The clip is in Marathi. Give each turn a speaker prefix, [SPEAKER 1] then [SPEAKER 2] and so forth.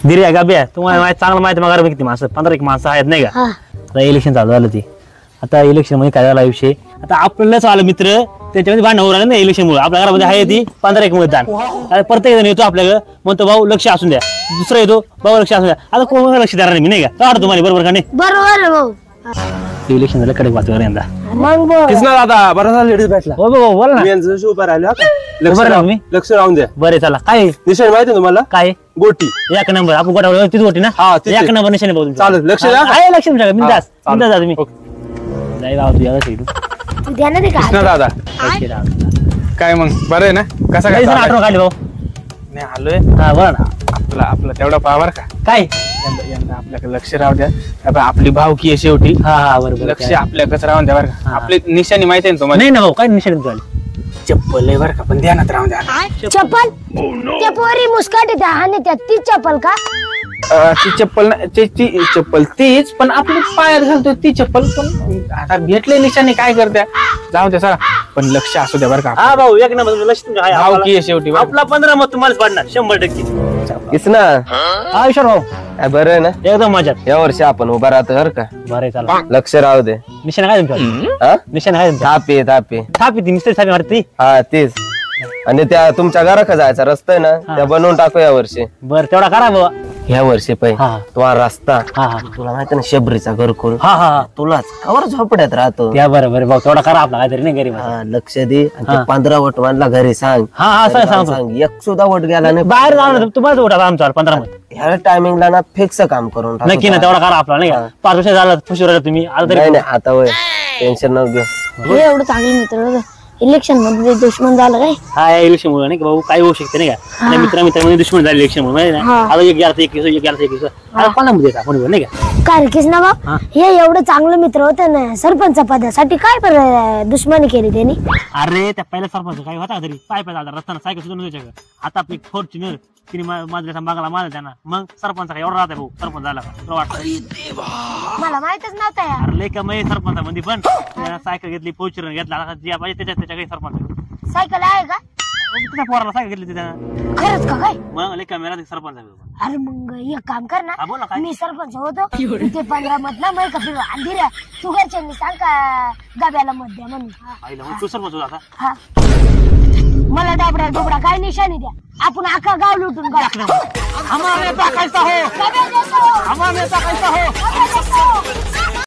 [SPEAKER 1] दिरी आहे गाब्या तुम्हाला चांगलं माहिती मग किती माणसं 15 माणसं आहेत नाही का. आता इलेक्शन चालू झालं ती आता इलेक्शन मध्ये काय झाला विषय आता आपल्यालाच आलं मित्र त्याच्यामध्ये भांडण होऊ ना इलेक्शन मुळे आपल्या घरामध्ये आहे ती 15 मतदान. प्रत्येक जण येतो आपल्याकडे म्हणतो भाऊ लक्ष असून द्या दुसरा येतो भाऊ लक्ष असून द्या. आता कोण लक्ष देणार नाही मी नाही का तुम्हाला बरोबर का नाही.
[SPEAKER 2] बरोबर भाऊ
[SPEAKER 1] इलेक्शन झालं कडक वाचवर यंदा
[SPEAKER 2] मग
[SPEAKER 3] कृष्णा दादा बरं झालं लेडीज भेटला.
[SPEAKER 1] हो बोल ना
[SPEAKER 3] उभं राहिलो
[SPEAKER 1] तुम्ही
[SPEAKER 3] लक्ष राहून द्या.
[SPEAKER 1] बरे चला काय
[SPEAKER 3] निशाण माहिती आहे तुम्हाला
[SPEAKER 1] काय
[SPEAKER 3] गोटी
[SPEAKER 1] एक नंबर आपण गोटा तीच गोटी ना एक नंबर निशाने बघू
[SPEAKER 3] चालेल लक्ष द्या
[SPEAKER 1] आहे लक्ष बिंदास बिंदास तुम्ही जाई राव तुझ्या
[SPEAKER 2] तू द्या ना ते
[SPEAKER 3] कृष्णा दादा काय मग बरं आहे ना कसा काय
[SPEAKER 1] आठवण काढली भाऊ
[SPEAKER 3] नाही आलोय
[SPEAKER 1] हा बरं ना
[SPEAKER 3] आपला तेवढा पावर का
[SPEAKER 1] काय
[SPEAKER 3] यंदा आपल्याकडे लक्ष राहू द्या. आपली भावकी आहे शेवटी
[SPEAKER 1] हा बरोबर
[SPEAKER 3] लक्ष आपल्याकडेच राहून द्या बरं का. आपली निशाणी माहिती आहे ना तुम्हाला.
[SPEAKER 1] नाही ना भाऊ काय निशाने झाली
[SPEAKER 3] चप्पल आहे बरं का पण ध्यानात राहून द्या.
[SPEAKER 2] चप्पल त्या पोरी मुस्काट त्या हाने त्या ती चप्पल का
[SPEAKER 3] ती चप्पल ती चप्पल तीच पण आपली पायात घालतोय ती चप्पल पण आता भेटले निशाणे काय करत्या जाऊ द्या सर पण लक्ष असू द्या बरं का.
[SPEAKER 1] हा भाऊ एक नंबर लक्ष
[SPEAKER 3] भावकी आहे शेवटी
[SPEAKER 1] आपला 15 मत तुम्हालाच पडणार 100%.
[SPEAKER 4] किसना
[SPEAKER 1] हा विशाल भाऊ
[SPEAKER 4] काय बरं आहे ना
[SPEAKER 1] एकदम मजात
[SPEAKER 4] या वर्षी आपण उभा राहतो बरं का.
[SPEAKER 1] बरं चला
[SPEAKER 4] लक्ष राहू दे.
[SPEAKER 1] निशाण काय तुमच्या
[SPEAKER 4] हा
[SPEAKER 1] निशाण काय तुमच्या
[SPEAKER 4] तापे
[SPEAKER 1] थापी ती निस्ते थापी मारती
[SPEAKER 4] हा तेच आणि त्या तुमच्या घराकडे जायचा रस्ता आहे ना त्या बनवून टाकू या वर्षी.
[SPEAKER 1] बरं तेवढा करा बाबा
[SPEAKER 4] ह्या वर्षी पाहिजे
[SPEAKER 1] हा.
[SPEAKER 4] तो हा रस्ता
[SPEAKER 1] हा
[SPEAKER 4] तुला माहिती ना शबरीचा घरकुल
[SPEAKER 1] हा
[SPEAKER 4] तुलाच कवर झोपड्यात राहतो.
[SPEAKER 1] त्या बरं भाऊ तेवढा करा आपला काहीतरी नाही गरीब
[SPEAKER 4] हा लक्ष दे आणि ते 15 वोट मानला घरी सांग.
[SPEAKER 1] हा सांगतो
[SPEAKER 4] सांग एक सुद्धा वोट गेला नाही
[SPEAKER 1] बाहेर जाणार तुम्हाला उठा आमचा 15 मत
[SPEAKER 4] ह्या टायमिंगला ना फिक्स काम करून टाकू.
[SPEAKER 1] नक्की ना तेवढा करा आपला नाही का 5 वर्ष झाला खुशी राहिला तुम्ही आता
[SPEAKER 4] नाही
[SPEAKER 1] तरी
[SPEAKER 4] नाही आता वय टेन्शन नको घेऊ.
[SPEAKER 2] हे एवढं चांगले मित्र इलेक्शन मध्ये दुश्मन झालं काय
[SPEAKER 1] हा इलेक्शन मुळे नाही का भाऊ काय होऊ शकते नाही का मित्रामध्ये दुश्मन झाले इलेक्शन मुळे आता एक गेला 21 आता कोणामध्ये आपण नाही का
[SPEAKER 2] काय कृष्णा भाऊ हे एवढं चांगलं मित्र होते ना सरपंच पदासाठी काय बरं दुश्मनी केली त्यांनी.
[SPEAKER 1] अरे त्या पहिल्या सरपंच काय होता तरी पाय रस्त्यानं सायकल सुद्धा नव्हत्या आता आपली फॉर्च्युनर तिने माझ्या बांगला मारला त्यांना मग सरपंच काय एवढा राहते भाऊ सरपंच झाला का वाटतं
[SPEAKER 2] मला माहितच नव्हतं यार.
[SPEAKER 1] अरे लय कमाई सरपंचामध्ये पण सायकल घेतली फॉर्च्युनर घेतला जे पाहिजे त्याच्या काही सरपंच
[SPEAKER 2] सायकल आहे का
[SPEAKER 1] तिच्या पोराला सायकल घेतली त्यानं
[SPEAKER 2] खरंच का काय
[SPEAKER 1] मग लय कमेरा सरपंच
[SPEAKER 2] अरे मग एक काम कर ना
[SPEAKER 1] बोला काय
[SPEAKER 2] मी सरपंच होतो ते 15 मत ना मी कधी अंधीर तू घरच्यांनी सांग का गाब्याला मत द्या म्हणून
[SPEAKER 1] तू सरपंच होता
[SPEAKER 2] हा मला डाबडा डोबडा काय निशाणी द्या आपण अख्खा गाव लुटून
[SPEAKER 1] हमारा नेता कैसा हो
[SPEAKER 2] गाब्या देतो.
[SPEAKER 1] हमारा नेता कैसा हो
[SPEAKER 2] गाब्या देतो.